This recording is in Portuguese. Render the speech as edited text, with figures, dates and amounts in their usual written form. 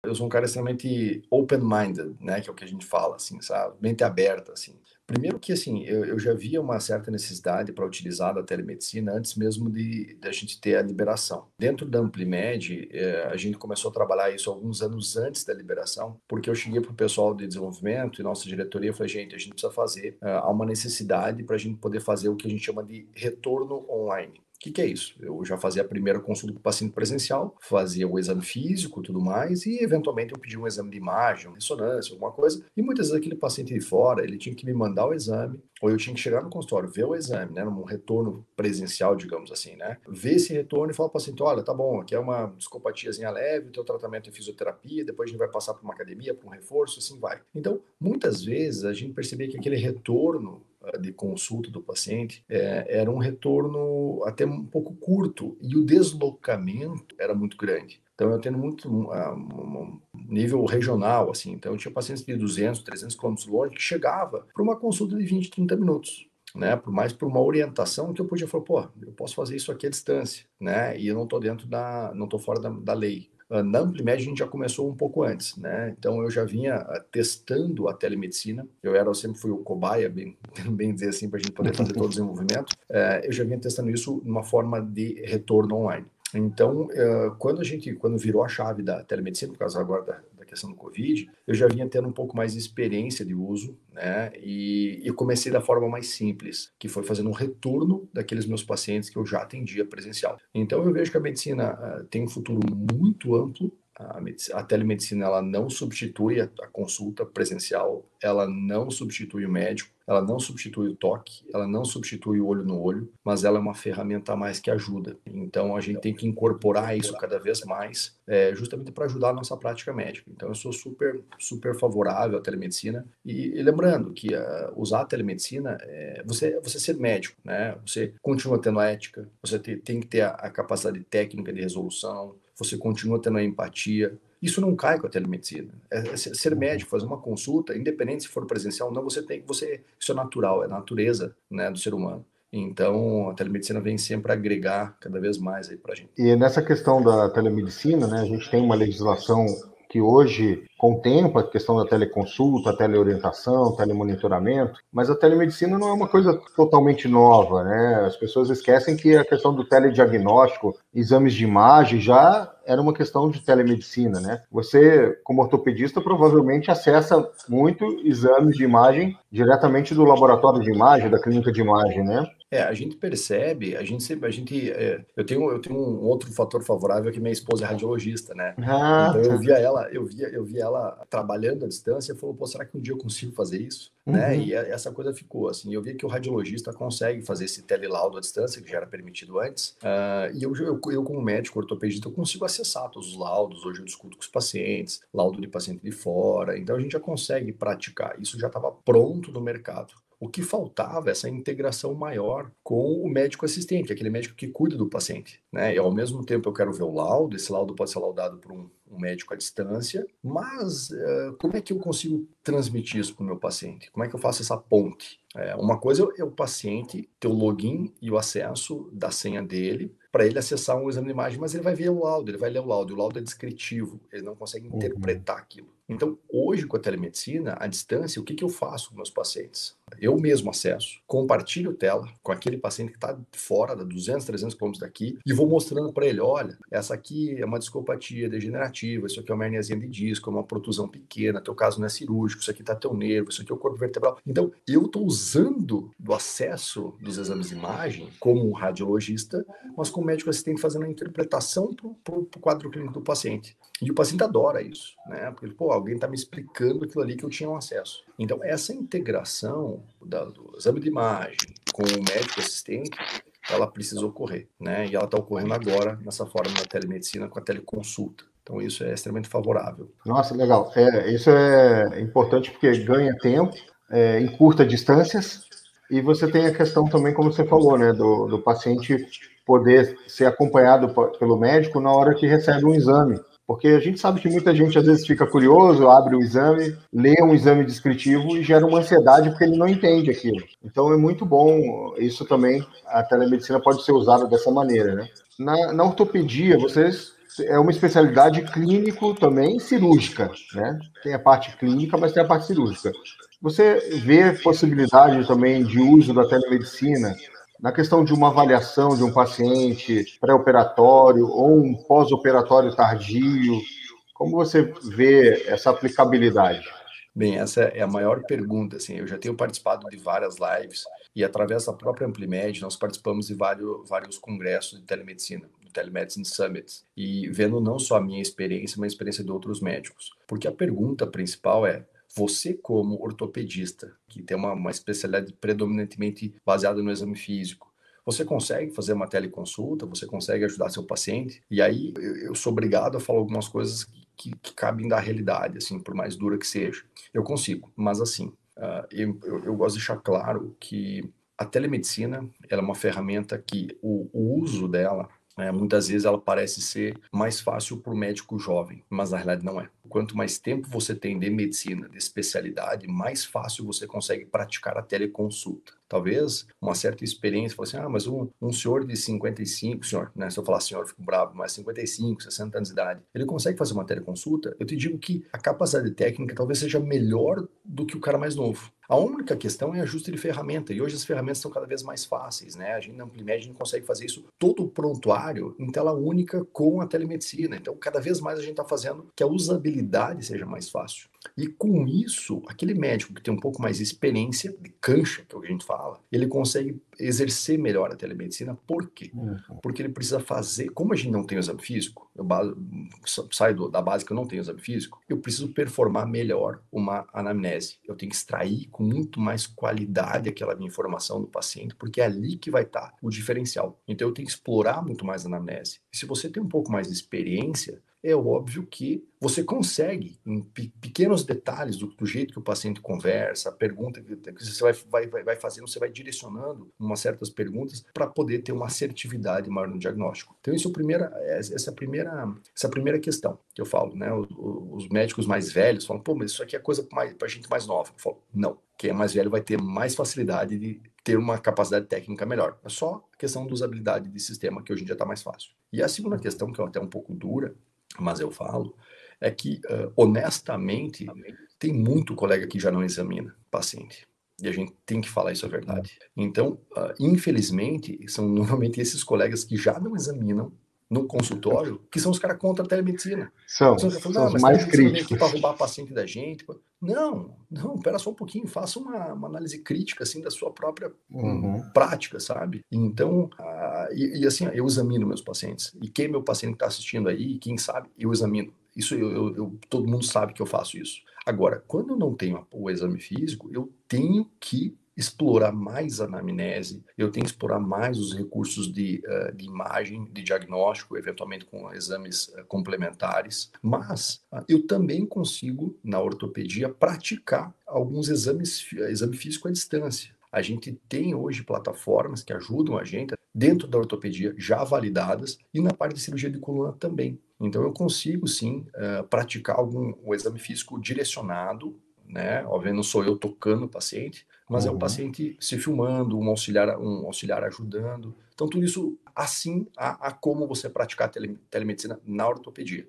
Eu sou um cara extremamente open-minded, né, que é o que a gente fala, assim, sabe? Mente aberta, assim. Primeiro que, assim, eu já via uma certa necessidade para utilizar a telemedicina antes mesmo de a gente ter a liberação. Dentro da Amplimed, a gente começou a trabalhar isso alguns anos antes da liberação, porque eu cheguei para o pessoal de desenvolvimento e nossa diretoria e falei, gente, a gente precisa fazer, há uma necessidade para a gente poder fazer o que a gente chama de retorno online. O que é isso? Eu já fazia a primeira consulta com o paciente presencial, fazia o exame físico e tudo mais, e eventualmente eu pedia um exame de imagem, uma ressonância, alguma coisa, e muitas vezes aquele paciente de fora, ele tinha que me mandar o exame, ou eu tinha que chegar no consultório, ver o exame, né, num retorno presencial, digamos assim, né, ver esse retorno e falar para o paciente, olha, tá bom, aqui é uma discopatiazinha leve, o teu tratamento é fisioterapia, depois a gente vai passar para uma academia, para um reforço, assim vai. Então, muitas vezes a gente percebia que aquele retorno de consulta do paciente era um retorno até um pouco curto e o deslocamento era muito grande. Então, eu tenho muito um nível regional, assim. Então, eu tinha pacientes de 200, 300 quilômetros longe que chegava para uma consulta de 20, 30 minutos, né? Por mais por uma orientação que eu podia falar, pô, eu posso fazer isso aqui à distância, né? E eu não estou não estou fora da lei. Na Amplimed a gente já começou um pouco antes, né? Então eu já vinha testando a telemedicina. Eu sempre fui o cobaia, bem dizer assim, para a gente poder fazer todo o desenvolvimento. Eu já vinha testando isso numa forma de retorno online. Então, quando virou a chave da telemedicina, por causa agora da questão do Covid, eu já vinha tendo um pouco mais de experiência de uso, né? E comecei da forma mais simples, que foi fazendo um retorno daqueles meus pacientes que eu já atendia presencial. Então, eu vejo que a medicina tem um futuro muito amplo. A telemedicina ela não substitui a consulta presencial, ela não substitui o médico, ela não substitui o toque, ela não substitui o olho no olho, mas ela é uma ferramenta a mais que ajuda. Então a gente tem que incorporar isso cada vez mais, justamente para ajudar a nossa prática médica. Então eu sou super favorável à telemedicina e lembrando que usar a telemedicina você ser médico, né? Você continua tendo a ética, você tem que ter a capacidade técnica de resolução, você continua tendo a empatia. Isso não cai com a telemedicina. Ser médico, fazer uma consulta, independente se for presencial ou não, isso é natural, é a natureza, né, do ser humano. Então, a telemedicina vem sempre agregar cada vez mais aí para a gente. E nessa questão da telemedicina, né, a gente tem uma legislação que hoje contempla a questão da teleconsulta, teleorientação, telemonitoramento, mas a telemedicina não é uma coisa totalmente nova, né? As pessoas esquecem que a questão do telediagnóstico, exames de imagem, já era uma questão de telemedicina, né? Você, como ortopedista, provavelmente acessa muito exames de imagem diretamente do laboratório de imagem, da clínica de imagem, né? A gente percebe, eu tenho um outro fator favorável que minha esposa é radiologista, né? Ah, Então tá. eu via ela trabalhando à distância e falou, pô, será que um dia eu consigo fazer isso? Né? Uhum. E essa coisa ficou assim, eu vi que o radiologista consegue fazer esse telelaudo à distância, que já era permitido antes, e eu como médico ortopedista, eu consigo acessar todos os laudos, hoje eu discuto com os pacientes, laudo de paciente de fora, então a gente já consegue praticar, isso já estava pronto no mercado. O que faltava é essa integração maior com o médico assistente, aquele médico que cuida do paciente, né? E ao mesmo tempo eu quero ver o laudo, esse laudo pode ser laudado por um médico à distância, mas como é que eu consigo transmitir isso para o meu paciente? Como é que eu faço essa ponte? Uma coisa é o paciente ter o login e o acesso da senha dele para ele acessar um exame de imagem, mas ele vai ver o laudo, ele vai ler o laudo é descritivo, ele não consegue interpretar aquilo. Então, hoje com a telemedicina, à distância, o que eu faço com meus pacientes? Eu mesmo acesso, compartilho tela com aquele paciente que está fora, da 200, 300 quilômetros daqui, e vou mostrando para ele, olha, essa aqui é uma discopatia degenerativa, isso aqui é uma herniazinha de disco, é uma protusão pequena, teu caso não é cirúrgico, isso aqui está teu nervo, isso aqui é o corpo vertebral. Então, eu estou usando do acesso dos exames de imagem como um radiologista, mas como médico assistente fazendo a interpretação para o quadro clínico do paciente. E o paciente adora isso, né? Porque, pô, alguém está me explicando aquilo ali que eu tinha um acesso. Então, essa integração do exame de imagem com o médico assistente, ela precisa ocorrer, né? E ela está ocorrendo agora nessa forma da telemedicina com a teleconsulta. Então, isso é extremamente favorável. Nossa, legal. Isso é importante porque ganha tempo, encurta distâncias, e você tem a questão também, como você falou, né, do paciente poder ser acompanhado pelo médico na hora que recebe um exame. Porque a gente sabe que muita gente às vezes fica curioso, abre o exame, lê um exame descritivo e gera uma ansiedade porque ele não entende aquilo. Então é muito bom, isso também, a telemedicina pode ser usada dessa maneira, né? Na ortopedia, vocês é uma especialidade clínico também cirúrgica, né? Tem a parte clínica, mas tem a parte cirúrgica. Você vê possibilidade também de uso da telemedicina na questão de uma avaliação de um paciente pré-operatório ou um pós-operatório tardio? Como você vê essa aplicabilidade? Bem, essa é a maior pergunta, assim, eu já tenho participado de várias lives e através da própria Amplimed nós participamos de vários congressos de telemedicina, do Telemedicine Summit, e vendo não só a minha experiência, mas a experiência de outros médicos. Porque a pergunta principal é, você como ortopedista, que tem uma especialidade predominantemente baseada no exame físico, você consegue fazer uma teleconsulta, você consegue ajudar seu paciente, e aí eu sou obrigado a falar algumas coisas que cabem da realidade, assim, por mais dura que seja. Eu consigo, mas assim, eu gosto de deixar claro que a telemedicina ela é uma ferramenta que o uso dela, muitas vezes ela parece ser mais fácil para o médico jovem, mas na realidade não é. Quanto mais tempo você tem de medicina, de especialidade, mais fácil você consegue praticar a teleconsulta. Talvez uma certa experiência, falar assim, mas um senhor de 55, senhor, né? Se eu falar senhor, eu fico bravo, mas 55, 60 anos de idade, ele consegue fazer uma teleconsulta? Eu te digo que a capacidade técnica talvez seja melhor do que o cara mais novo. A única questão é ajuste de ferramenta, e hoje as ferramentas estão cada vez mais fáceis, né? A gente na Amplimed a gente consegue fazer isso todo o prontuário em tela única com a telemedicina. Então, cada vez mais a gente está fazendo que a usabilidade seja mais fácil. E com isso, aquele médico que tem um pouco mais de experiência, de cancha, que é o que a gente fala, ele consegue exercer melhor a telemedicina. Por quê? Porque ele precisa fazer, como a gente não tem o exame físico, eu saio da base que eu não tenho exame físico, eu preciso performar melhor uma anamnese. Eu tenho que extrair com muito mais qualidade aquela minha informação do paciente, porque é ali que vai estar o diferencial. Então eu tenho que explorar muito mais a anamnese. E se você tem um pouco mais de experiência, é óbvio que você consegue, em pequenos detalhes do jeito que o paciente conversa, a pergunta que você vai fazendo, você vai direcionando umas certas perguntas para poder ter uma assertividade maior no diagnóstico. Então, essa é a primeira questão que eu falo, né? Os médicos mais velhos falam, pô, mas isso aqui é coisa para gente mais nova. Eu falo, não, quem é mais velho vai ter mais facilidade de ter uma capacidade técnica melhor. É só questão de usabilidade de sistema, que hoje em dia está mais fácil. E a segunda questão, que é até um pouco dura, mas eu falo, é que, honestamente, tem muito colega que já não examina paciente. E a gente tem que falar isso a verdade. Então, infelizmente, são normalmente esses colegas que já não examinam no consultório, que são os caras contra a telemedicina. São Falando, os mas mais telemedicina vem aqui críticos. para roubar paciente da gente. Não, pera só um pouquinho, faça uma análise crítica, assim, da sua própria prática, sabe? Então, assim, eu examino meus pacientes. E quem é meu paciente está assistindo aí, quem sabe, eu examino. Isso todo mundo sabe que eu faço isso. Agora, quando eu não tenho o exame físico, eu tenho que explorar mais a anamnese, eu tenho que explorar mais os recursos de imagem, de diagnóstico, eventualmente com exames complementares, mas eu também consigo, na ortopedia, praticar alguns exame físico à distância. A gente tem hoje plataformas que ajudam a gente dentro da ortopedia, já validadas, e na parte de cirurgia de coluna também. Então eu consigo sim praticar um exame físico direcionado, né? Obviamente não sou eu tocando o paciente, mas é o paciente se filmando, um auxiliar ajudando. Então tudo isso assim a como você praticar telemedicina na ortopedia.